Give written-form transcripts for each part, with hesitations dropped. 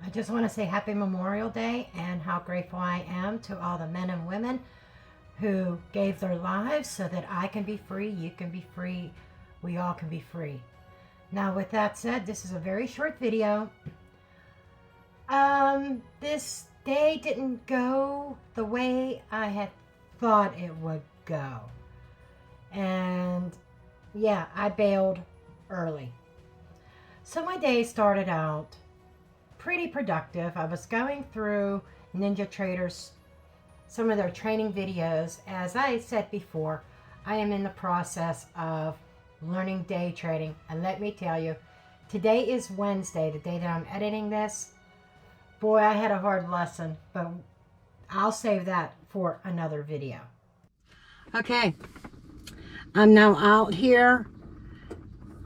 I just want to say happy Memorial Day and how grateful I am to all the men and women who gave their lives so that I can be free, you can be free, we all can be free. Now with that said, this is a very short video. This day didn't go the way I had thought it would go. And yeah, I bailed early. So my day started out pretty productive. I was going through Ninja Traders, some of their training videos. As I said before, I am in the process of learning day trading. And let me tell you, today is Wednesday, the day that I'm editing this. Boy, I had a hard lesson, but I'll save that for another video. Okay, I'm now out here.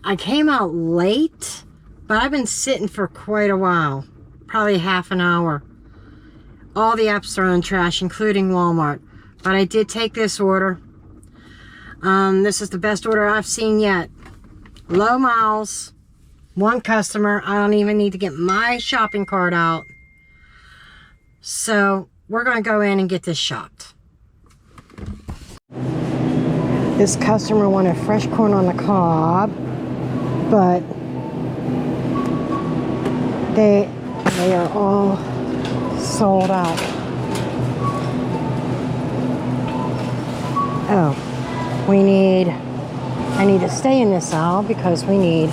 I came out late, but I've been sitting for quite a while, probably half an hour. All the apps are on trash, including Walmart. But I did take this order. This is the best order I've seen yet. Low miles, one customer. I don't even need to get my shopping cart out. So we're going to go in and get this shopped. This customer wanted fresh corn on the cob, but they are all sold out. Oh, I need to stay in this aisle because we need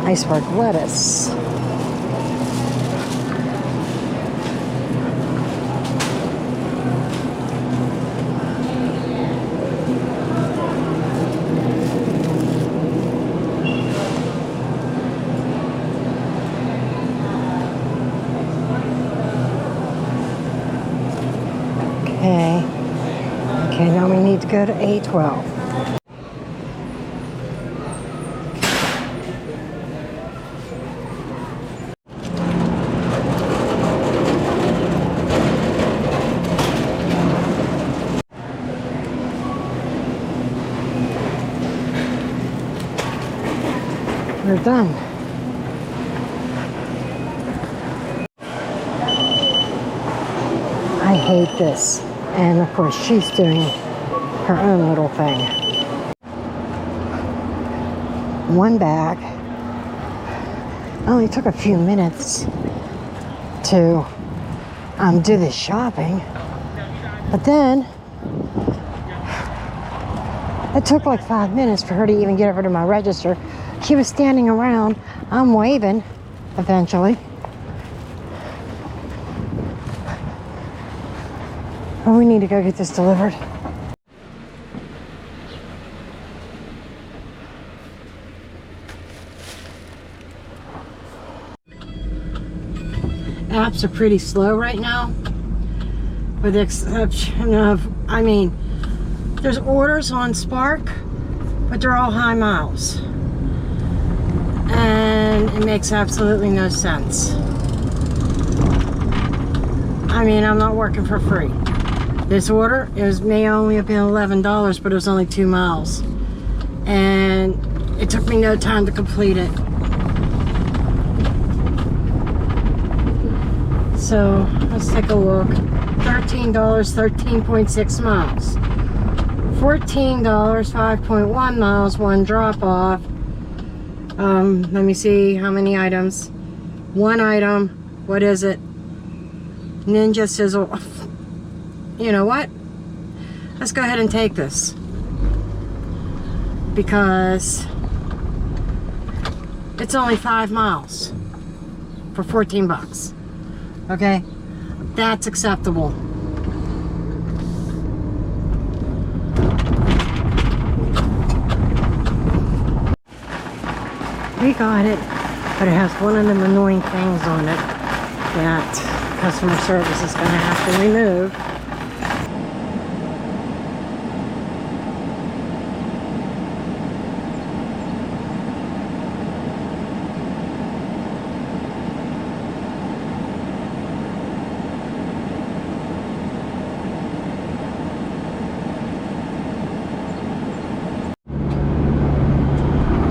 iceberg lettuce. Okay, now we need to go to A12. We're done. I hate this. And of course, she's doing her own little thing. One bag. Only took a few minutes to do this shopping. But then, it took like 5 minutes for her to even get over to my register. She was standing around. I'm waving, eventually. Oh, we need to go get this delivered. Apps are pretty slow right now, with the exception of, there's orders on Spark, but they're all high miles. And it makes absolutely no sense. I'm not working for free. This order, may only have been $11, but it was only 2 miles. And it took me no time to complete it. So, let's take a look. $13, 13.6 miles. $14, 5.1 miles, one drop off. Let me see how many items. One item. What is it? Ninja Sizzle. You know what? Let's go ahead and take this. Because it's only 5 miles for 14 bucks. Okay? That's acceptable. We got it, but it has one of them annoying things on it that customer service is going to have to remove.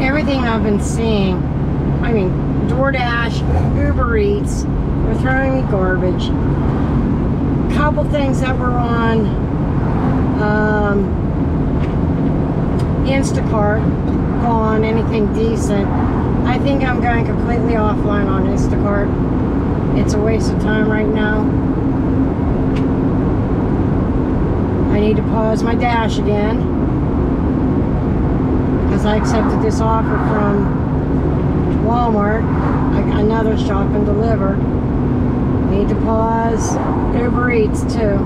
Everything I've been seeing, DoorDash, Uber Uber Eats. They're throwing me garbage. Couple things that were on Instacart, gone, anything decent. I think I'm going completely offline on Instacart. It's a waste of time right now. I need to pause my Dash again because I accepted this offer from Walmart, another shop and deliver. Need to pause Uber Eats too.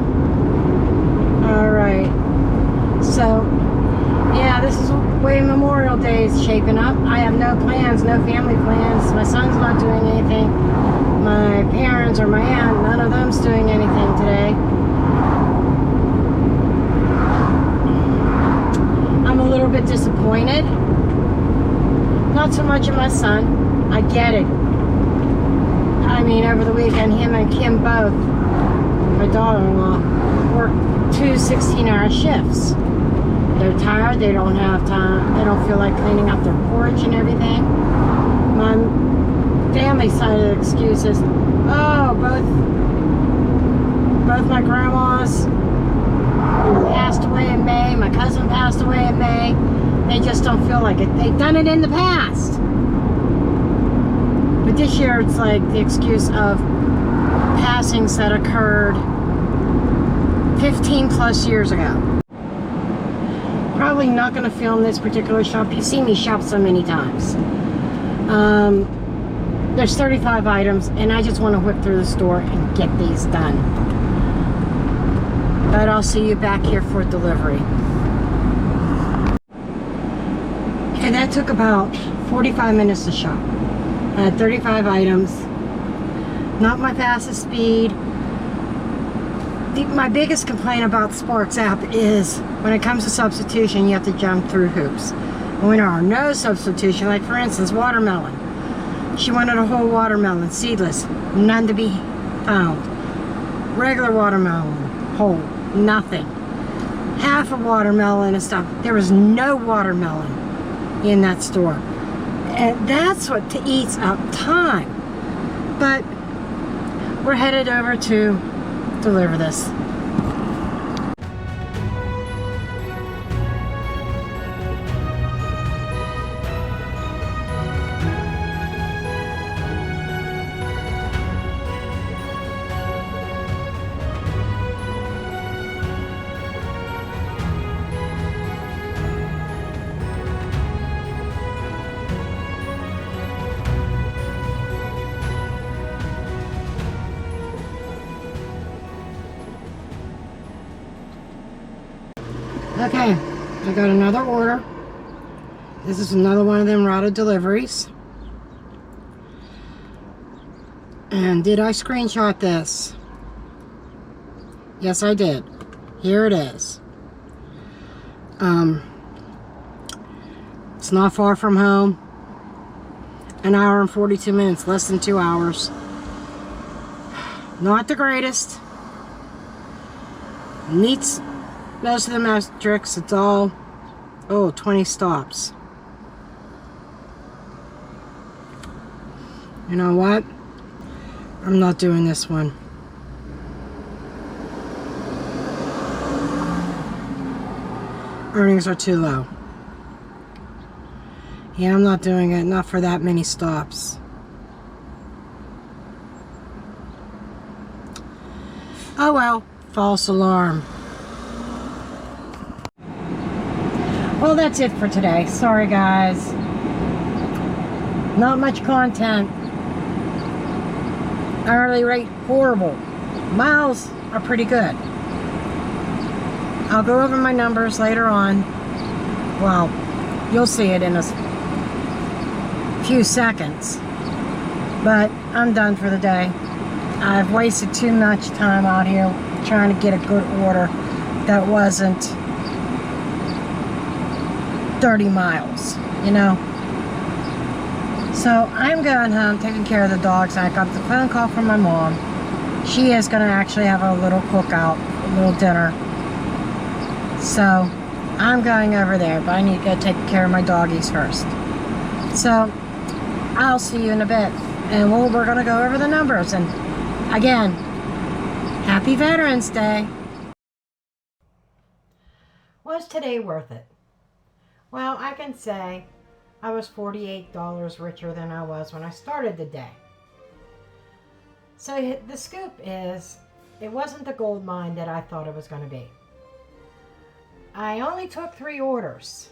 Alright, so yeah, this is the way Memorial Day is shaping up. I have no plans, no family plans. My son's not doing anything. My parents or my aunt, none of them's doing anything today. I'm a little bit disappointed. Not so much in my son. I get it. I mean, over the weekend, him and Kim both, my daughter-in-law, worked 2 16-hour shifts. They're tired, they don't have time, they don't feel like cleaning up their porch and everything. My family side of the excuse is, oh, both my grandmas passed away in May, my cousin passed away in May. They just don't feel like it. They've done it in the past. But this year it's like the excuse of passings that occurred 15 plus years ago. Probably not going to film this particular shop. You've seen me shop so many times. There's 35 items and I just want to whip through the store and get these done. But I'll see you back here for delivery. Okay, that took about 45 minutes to shop. I had 35 items. Not my fastest speed. My biggest complaint about the Sparks app is when it comes to substitution, you have to jump through hoops. And when there are no substitution, like for instance, watermelon. She wanted a whole watermelon, seedless, none to be found. Regular watermelon, whole, nothing. Half a watermelon and stuff. There was no watermelon in that store. And that's what eats up time. But we're headed over to deliver this. Okay, I got another order. This is another one of them routed deliveries. And did I screenshot this? Yes, I did. Here it is. It's not far from home. 1 hour and 42 minutes, less than 2 hours. Not the greatest. Needs most of the metrics. It's all 20 stops. You know what? I'm not doing this one. Earnings are too low. Yeah, I'm not doing it. Not for that many stops. Oh well. False alarm. Well, that's it for today. Sorry, guys. Not much content. Hourly rate, horrible. Miles are pretty good. I'll go over my numbers later on. Well, you'll see it in a few seconds. But I'm done for the day. I've wasted too much time out here trying to get a good order that wasn't 30 miles, you know. So I'm going home, taking care of the dogs. I got the phone call from my mom. She is going to actually have a little cookout, a little dinner. So I'm going over there, but I need to go take care of my doggies first. So I'll see you in a bit. And we're going to go over the numbers. And again, happy Veterans Day. Was today worth it? Well, I can say I was $48 richer than I was when I started the day. So the scoop is, it wasn't the gold mine that I thought it was going to be. I only took 3 orders.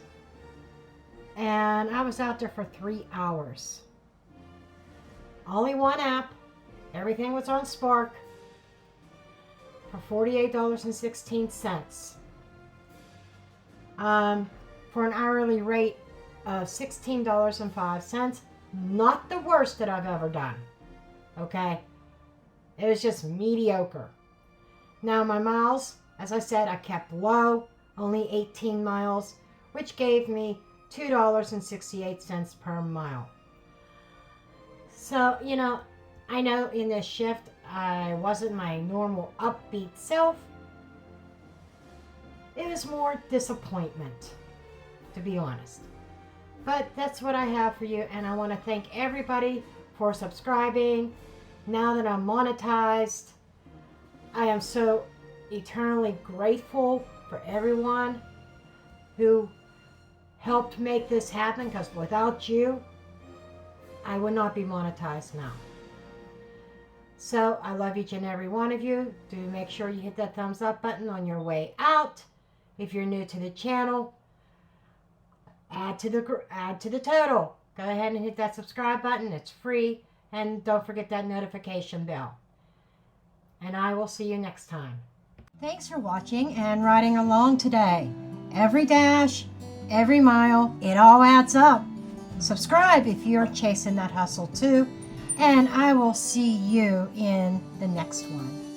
And I was out there for 3 hours. Only one app. Everything was on Spark. For $48.16. For an hourly rate of $16.05. Not the worst that I've ever done. Okay? It was just mediocre. Now my miles, as I said, I kept low. Only 18 miles, which gave me $2.68 per mile. So, you know, I know in this shift I wasn't my normal upbeat self. It was more disappointment, to be honest. But that's what I have for you, and I want to thank everybody for subscribing. Now that I'm monetized, I am so eternally grateful for everyone who helped make this happen, because without you, I would not be monetized now. So I love each and every one of you. Do make sure you hit that thumbs up button on your way out. If you're new to the channel, add to the total. Go ahead and hit that subscribe button. It's free. And don't forget that notification bell. And I will see you next time. Thanks for watching and riding along today. Every dash, every mile, it all adds up. Subscribe if you're chasing that hustle too. And I will see you in the next one.